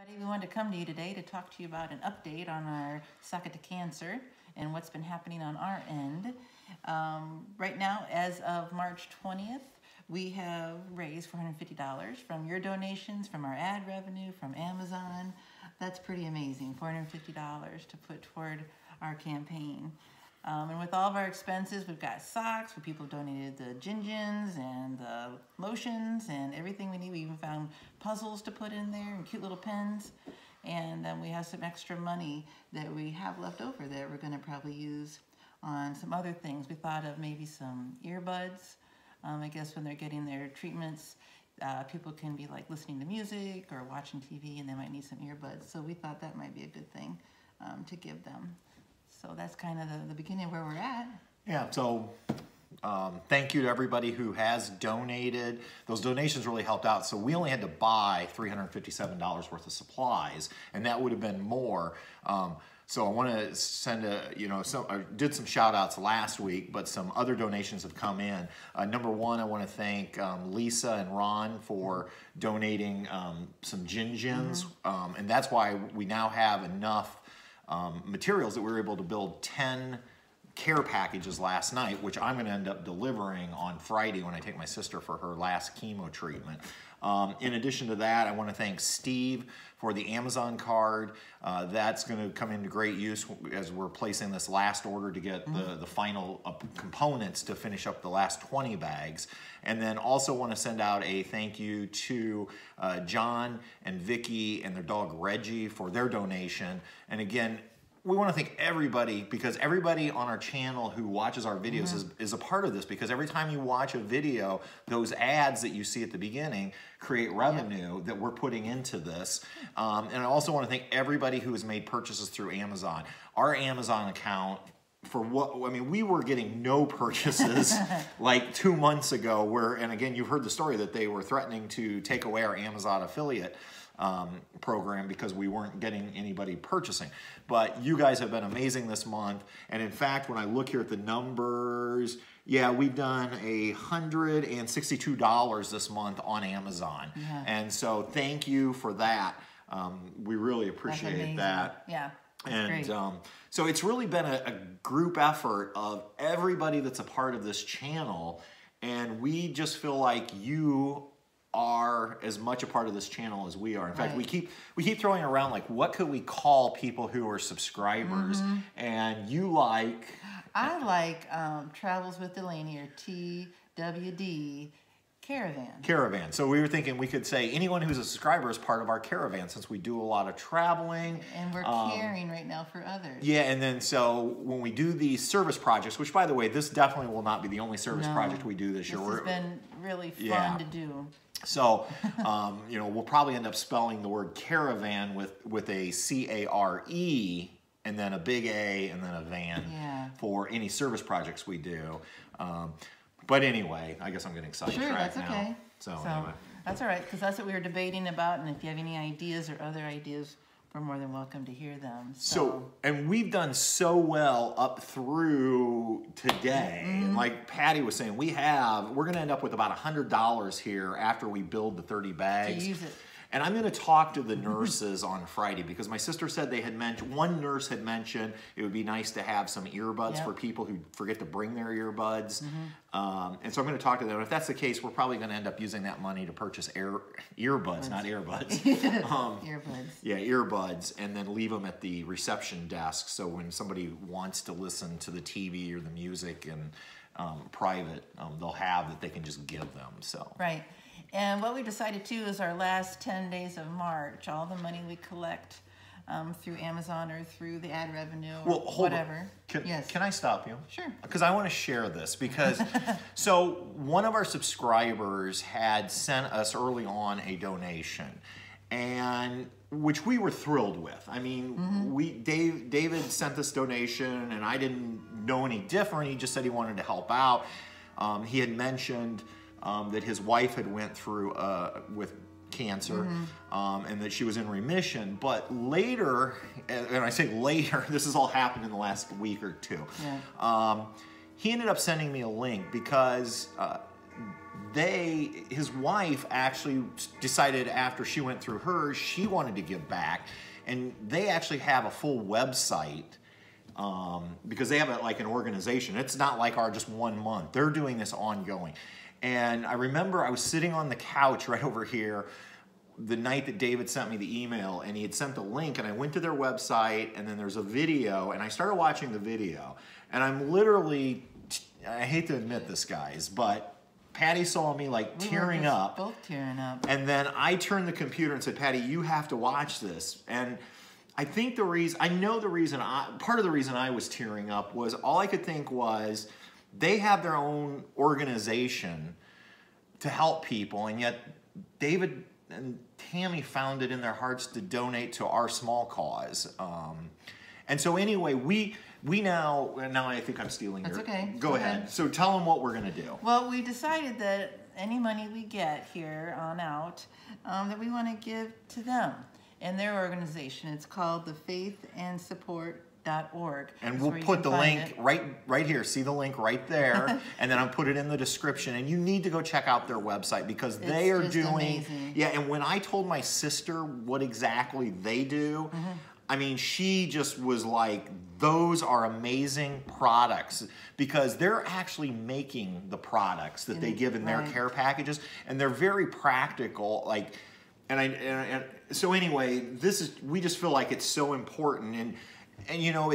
We wanted to come to you today to talk to you about an update on our Sock It to Cancer and what's been happening on our end. Right now, as of March 20th, we have raised $450 from your donations, from our ad revenue, from Amazon. That's pretty amazing, $450 to put toward our campaign. And with all of our expenses, we've got socks, where people donated the gingins and the lotions and everything we need. We even found puzzles to put in there and cute little pens. And we have some extra money that we have left over that we're going to probably use on some other things. We thought of maybe some earbuds. I guess when they're getting their treatments, people can be like listening to music or watching TV, and they might need some earbuds. So we thought that might be a good thing to give them. So that's kind of the beginning of where we're at. Yeah, so thank you to everybody who has donated. Those donations really helped out. So we only had to buy $357 worth of supplies, and that would have been more. So I want to send I did some shout outs last week, but some other donations have come in. Number one, I want to thank Lisa and Ron for donating some gingins, and that's why we now have enough materials that we were able to build 10 care packages last night, which I'm going to end up delivering on Friday when I take my sister for her last chemo treatment. In addition to that, I want to thank Steve for the Amazon card. That's going to come into great use as we're placing this last order to get the final components to finish up the last 20 bags. And then also want to send out a thank you to John and Vicky and their dog Reggie for their donation. And again, we want to thank everybody, because everybody on our channel who watches our videos is a part of this, because every time you watch a video, those ads that you see at the beginning create revenue that we're putting into this. And I also want to thank everybody who has made purchases through Amazon. Our Amazon account, we were getting no purchases like 2 months ago, and again, you've heard the story that they were threatening to take away our Amazon affiliate program because we weren't getting anybody purchasing. But you guys have been amazing this month, and in fact, when I look here at the numbers, yeah, we've done $162 this month on Amazon. And so thank you for that. We really appreciate that. Yeah. And so it's really been a group effort of everybody that's a part of this channel, and we just feel like you are as much a part of this channel as we are. In fact, we keep throwing around, like, what could we call people who are subscribers? And you like... I like Travels with Delaney, or TWD Caravan. So we were thinking we could say anyone who's a subscriber is part of our caravan, since we do a lot of traveling. And we're caring right now for others. Yeah, and then so when we do these service projects, which by the way, this definitely will not be the only service project we do this year. This has been really fun to do. So, we'll probably end up spelling the word caravan with a C-A-R-E and then a big A and then a van for any service projects we do. But anyway, I guess I'm getting sidetracked now. That's okay. So anyway. That's all right, because that's what we were debating about, and if you have any ideas or other ideas, we're more than welcome to hear them. So, and we've done so well up through today. And like Patty was saying, we're going to end up with about $100 here after we build the 30 bags. To use it. And I'm going to talk to the nurses on Friday, because my sister said they had mentioned, one nurse had mentioned it would be nice to have some earbuds for people who forget to bring their earbuds. And so I'm going to talk to them. If that's the case, we're probably going to end up using that money to purchase earbuds, not earbuds. Earbuds. Yeah, earbuds, and then leave them at the reception desk, so when somebody wants to listen to the TV or the music in private, they'll have that they can just give them. So right. And what we decided too is our last 10 days of March, all the money we collect through Amazon or through the ad revenue or whatever. Can I stop you? Sure. Because I want to share this, because so one of our subscribers had sent us early on a donation, and which we were thrilled with. I mean, David sent this donation, and I didn't know any different. He just said he wanted to help out. He had mentioned that his wife had went through with cancer, and that she was in remission. But later, and I say later, this has all happened in the last week or two. He ended up sending me a link, because his wife actually decided after she went through hers, she wanted to give back. And they actually have a full website because they have like an organization. It's not like our just 1 month. They're doing this ongoing. And I remember I was sitting on the couch right over here the night that David sent me the email, and he had sent the link, and I went to their website, and then there's a video, and I started watching the video. And I'm literally, I hate to admit this, guys, but Patty saw me like tearing up. Both tearing up. And then I turned the computer and said, Patty, you have to watch this. And I think part of the reason I was tearing up was all I could think was they have their own organization to help people, and yet David and Tammy found it in their hearts to donate to our small cause. And so anyway, we now I think I'm stealing That's your... okay. Go ahead. So tell them what we're going to do. Well, we decided that any money we get here on out, that we want to give to them and their organization. It's called the faithandsupport.org. And we'll put the link right here. See the link right there, and then I'll put it in the description. And you need to go check out their website because they are doing amazing. Yeah. And when I told my sister what exactly they do, I mean, she just was like, those are amazing products because they're actually making the products that they give in their care packages, and they're very practical. Like, and so anyway, we just feel like it's so important, and you know,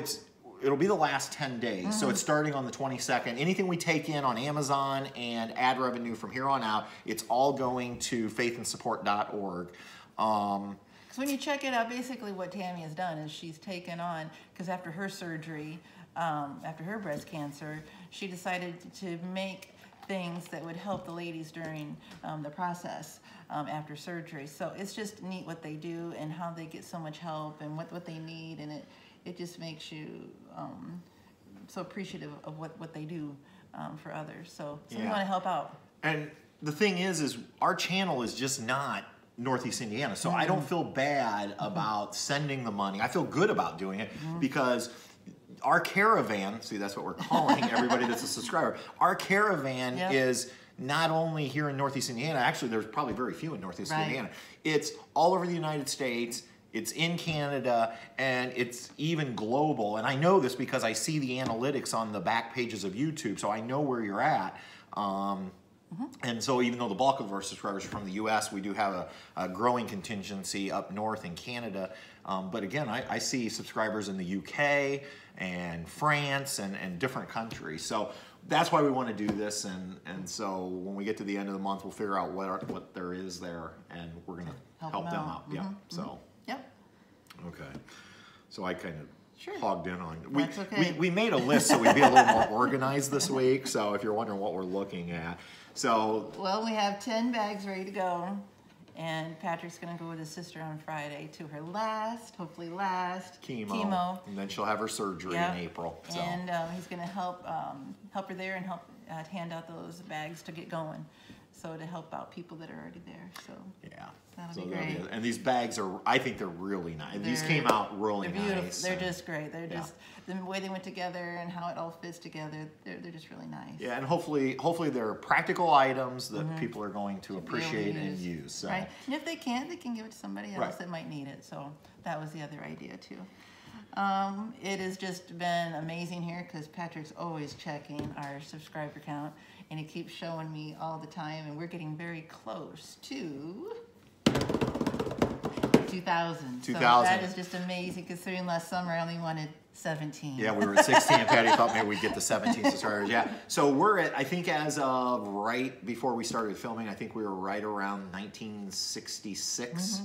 it'll be the last 10 days. So it's starting on the 22nd. Anything we take in on Amazon and ad revenue from here on out, it's all going to faithandsupport.org. So when you check it out, basically what Tammy has done is she's taken on, because after her surgery, after her breast cancer, she decided to make things that would help the ladies during the process after surgery. So it's just neat what they do and how they get so much help and what they need, and it just makes you so appreciative of what they do for others. So we want to help out. And the thing is our channel is just not Northeast Indiana. So I don't feel bad about sending the money. I feel good about doing it because our caravan, see, that's what we're calling everybody that's a subscriber. Our caravan is not only here in Northeast Indiana, actually there's probably very few in Northeast Indiana. It's all over the United States, it's in Canada, and it's even global. And I know this because I see the analytics on the back pages of YouTube, so I know where you're at. And so even though the bulk of our subscribers are from the U.S., we do have a growing contingency up north in Canada. But again, I see subscribers in the U.K. and France and different countries. So that's why we want to do this. And so when we get to the end of the month, we'll figure out what there is there, and we're going to help them out. Yeah. So. Yep. Okay. So I kind of hogged in on. We made a list so we'd be a little more organized this week. So if you're wondering what we're looking at. So, well, we have 10 bags ready to go, and Patrick's going to go with his sister on Friday to her hopefully last chemo. And then she'll have her surgery in April. So. And he's going to help her there and help hand out those bags to get going. So to help out people that are already there. So that'll be great. And these bags I think they're really nice. These came out really nice. They're just great. They're just the way they went together and how it all fits together. They're just really nice. Yeah, and hopefully they're practical items that people are going to appreciate and use. So. Right. And if they can't, they can give it to somebody else that might need it. So that was the other idea too. It has just been amazing here because Patrick's always checking our subscriber count, and he keeps showing me all the time, and we're getting very close to 2,000. So that is just amazing considering last summer I only wanted 17. Yeah, we were at 16 and Patty thought maybe we'd get to 17 subscribers. Yeah. So we're at, I think as of right before we started filming, I think we were right around 1966.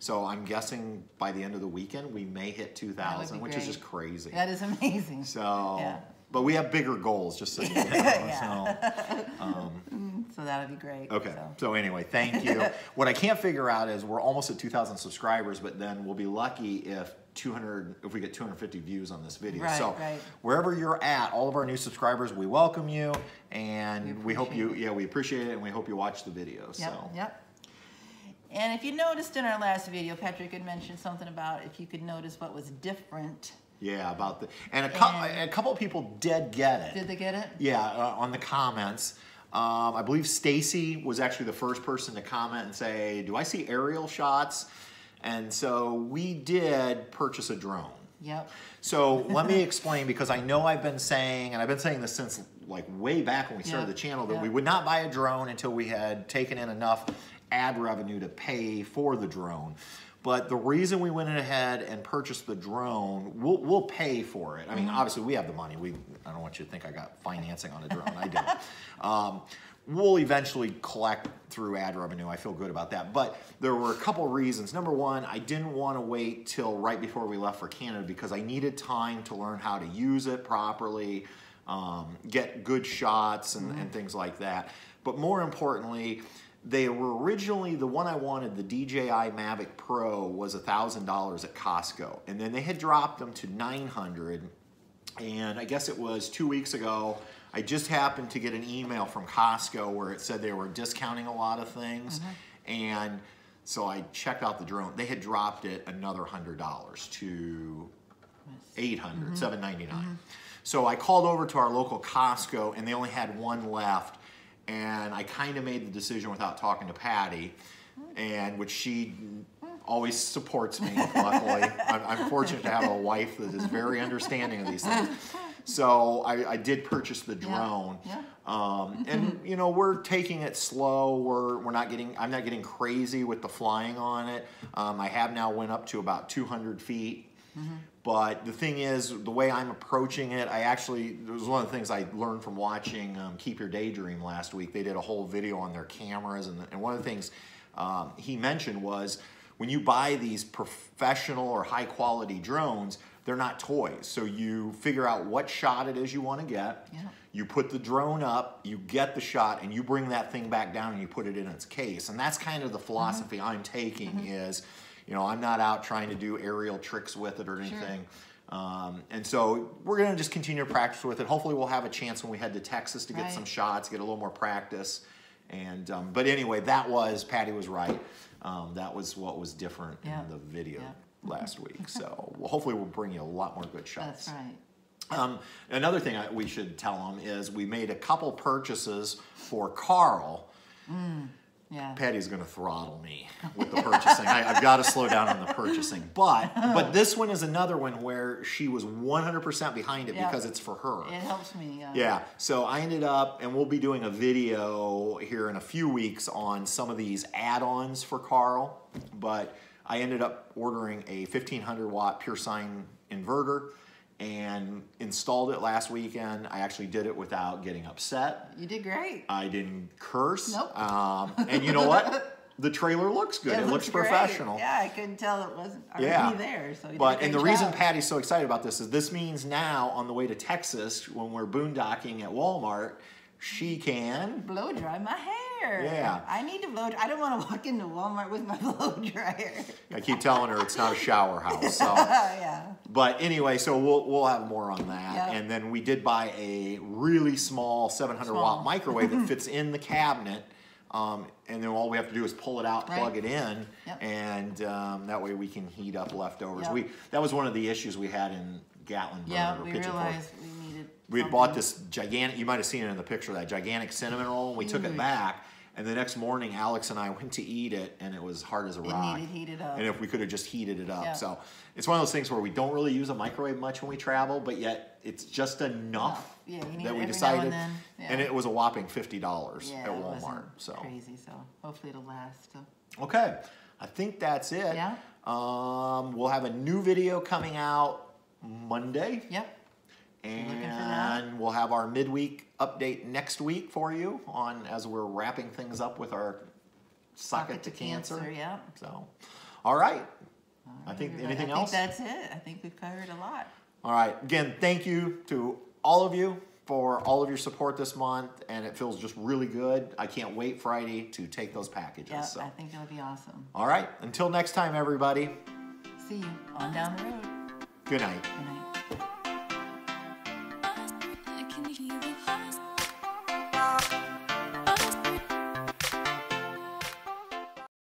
So I'm guessing by the end of the weekend, we may hit 2,000, which is just crazy. That is amazing. So, but we have bigger goals, just so you know. So that would be great. Okay. So anyway, thank you. What I can't figure out is we're almost at 2,000 subscribers, but then we'll be lucky if we get 250 views on this video. Wherever you're at, all of our new subscribers, we welcome you, and we hope you, we appreciate it, and we hope you watch the video. And if you noticed in our last video, Patrick had mentioned something about if you could notice what was different. Yeah, about and a couple of people did get it. Did they get it? Yeah, on the comments. I believe Stacy was actually the first person to comment and say, do I see aerial shots? And so we did purchase a drone. Yep. So let me explain, because I know I've been saying, and I've been saying this since like way back when we started the channel, that we would not buy a drone until we had taken in enough ad revenue to pay for the drone. But the reason we went ahead and purchased the drone, we'll pay for it. I mean, obviously we have the money. I don't want you to think I got financing on a drone. I don't. We'll eventually collect through ad revenue. I feel good about that. But there were a couple reasons. Number one, I didn't want to wait till right before we left for Canada because I needed time to learn how to use it properly, get good shots and things like that. But more importantly, they were originally, the one I wanted, the DJI Mavic Pro, was $1,000 at Costco. And then they had dropped them to $900. And I guess it was 2 weeks ago, I just happened to get an email from Costco where it said they were discounting a lot of things. And so I checked out the drone. They had dropped it another $100 to $800, $799. So I called over to our local Costco and they only had one left. And I kind of made the decision without talking to Patty, and which she always supports me, luckily. I'm fortunate to have a wife that is very understanding of these things. So I did purchase the drone. And you know, we're taking it slow. I'm not getting crazy with the flying on it. I have now went up to about 200 feet. But the thing is, the way I'm approaching it, it was one of the things I learned from watching Keep Your Daydream last week. They did a whole video on their cameras, and one of the things he mentioned was when you buy these professional or high quality drones, they're not toys. So you figure out what shot it is you want to get, you put the drone up, you get the shot, and you bring that thing back down and you put it in its case. And that's kind of the philosophy I'm taking is, you know, I'm not out trying to do aerial tricks with it or anything. And so we're going to just continue to practice with it. Hopefully we'll have a chance when we head to Texas to get some shots, get a little more practice. And but anyway, Patty was right. That was what was different in the video last week. So hopefully we'll bring you a lot more good shots. That's right. Another thing we should tell them is we made a couple purchases for Carl. Patty's going to throttle me with the purchasing. I've got to slow down on the purchasing. But this one is another one where she was 100% behind it because it's for her. It helps me. Yeah. So I ended up, and we'll be doing a video here in a few weeks on some of these add-ons for Carl. But I ended up ordering a 1500 watt pure sine inverter and installed it last weekend. I actually did it without getting upset. You did great. I didn't curse. Nope. And you know what? The trailer looks good. It looks professional. Great. Yeah, I couldn't tell it wasn't already there. So and the reason Patty's so excited about this is this means now on the way to Texas when we're boondocking at Walmart, she can blow dry my hair. Yeah. I need to blow. I don't want to walk into Walmart with my blow dryer. I keep telling her it's not a shower house. So. But anyway, so we'll have more on that. And then we did buy a really small 700 watt microwave that fits in the cabinet. And then all we have to do is pull it out, plug it in, and that way we can heat up leftovers. That was one of the issues we had in Gatlinburg. Yeah, we realized we needed. We had bought this gigantic, you might have seen it in the picture, that gigantic cinnamon roll, and we took it back. And the next morning, Alex and I went to eat it, and it was hard as a rock. It needed heated up. And if we could have just heated it up. So it's one of those things where we don't really use a microwave much when we travel, but yet it's just enough that we decided. And it was a whopping $50 at Walmart. So crazy. So hopefully it'll last. Okay, I think that's it. Yeah. We'll have a new video coming out Monday. Yep. And we'll have our midweek update next week for you as we're wrapping things up with our Socket to Cancer. So, all right. I think anything else? I think that's it. I think we've covered a lot. All right. Again, thank you to all of you for all of your support this month, and it feels just really good. I can't wait Friday to take those packages. Yeah, so. I think it'll be awesome. All right. Until next time, everybody. See you on down the road. Good night. Good night.